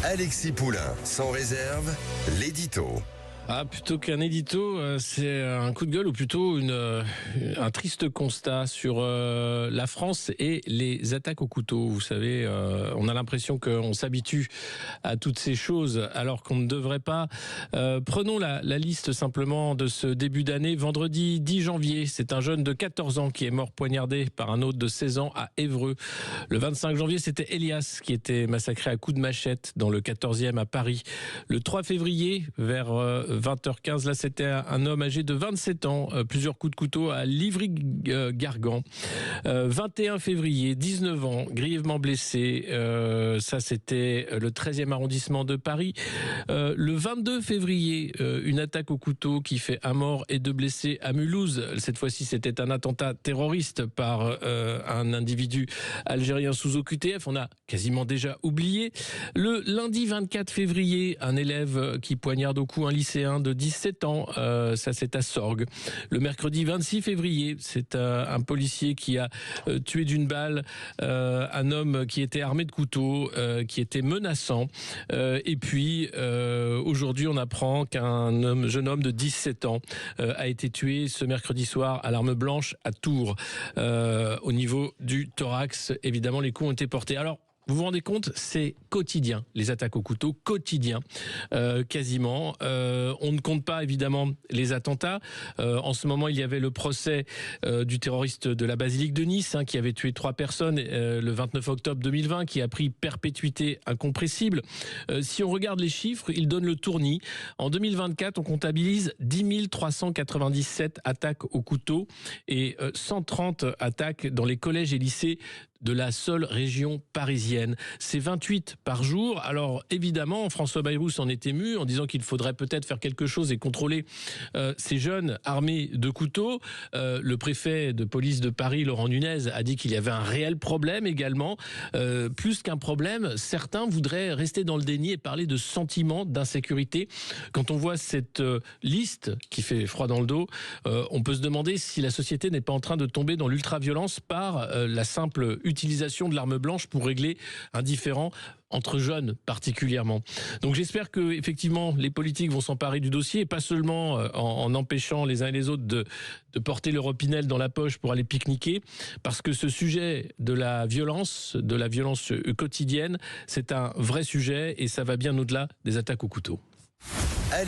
Alexis Poulain, sans réserve, l'édito. Ah, plutôt qu'un édito, c'est un coup de gueule ou plutôt un triste constat sur la France et les attaques au couteau. Vous savez, on a l'impression qu'on s'habitue à toutes ces choses alors qu'on ne devrait pas. Prenons la liste simplement de ce début d'année. Vendredi 10 janvier, c'est un jeune de 14 ans qui est mort poignardé par un autre de 16 ans à Évreux. Le 25 janvier, c'était Elias qui était massacré à coups de machette dans le 14e à Paris. Le 3 février, vers 20h15, là c'était un homme âgé de 27 ans, plusieurs coups de couteau à Livry-Gargan. 21 février, 19 ans, grièvement blessé, ça c'était le 13e arrondissement de Paris. Le 22 février, une attaque au couteau qui fait un mort et 2 blessés à Mulhouse. Cette fois-ci c'était un attentat terroriste par un individu algérien sous OQTF, on a quasiment déjà oublié. Le lundi 24 février, un élève qui poignarde au cou un lycéen de 17 ans, ça c'est à Sorgues. Le mercredi 26 février, c'est un policier qui a tué d'une balle un homme qui était armé de couteau, qui était menaçant. Et puis aujourd'hui, on apprend qu'un jeune homme de 17 ans a été tué ce mercredi soir à l'arme blanche à Tours. Au niveau du thorax, évidemment, les coups ont été portés. Alors, vous vous rendez compte, c'est quotidien, les attaques au couteau, quotidien, quasiment. On ne compte pas évidemment les attentats. En ce moment, il y avait le procès du terroriste de la basilique de Nice, qui avait tué 3 personnes le 29 octobre 2020, qui a pris perpétuité incompressible. Si on regarde les chiffres, ils donnent le tournis. En 2024, on comptabilise 10 397 attaques au couteau et 130 attaques dans les collèges et lycées de la seule région parisienne. C'est 28 par jour. Alors évidemment, François Bayrou s'en est ému en disant qu'il faudrait peut-être faire quelque chose et contrôler ces jeunes armés de couteaux. Le préfet de police de Paris, Laurent Nunez, a dit qu'il y avait un réel problème également. Plus qu'un problème, certains voudraient rester dans le déni et parler de sentiment d'insécurité. Quand on voit cette liste qui fait froid dans le dos, on peut se demander si la société n'est pas en train de tomber dans l'ultra-violence par la simple utilisation de l'arme blanche pour régler un différend entre jeunes particulièrement. Donc j'espère que effectivement les politiques vont s'emparer du dossier et pas seulement en empêchant les uns et les autres de porter leur opinel dans la poche pour aller pique-niquer, parce que ce sujet de la violence quotidienne, c'est un vrai sujet et ça va bien au-delà des attaques au couteau.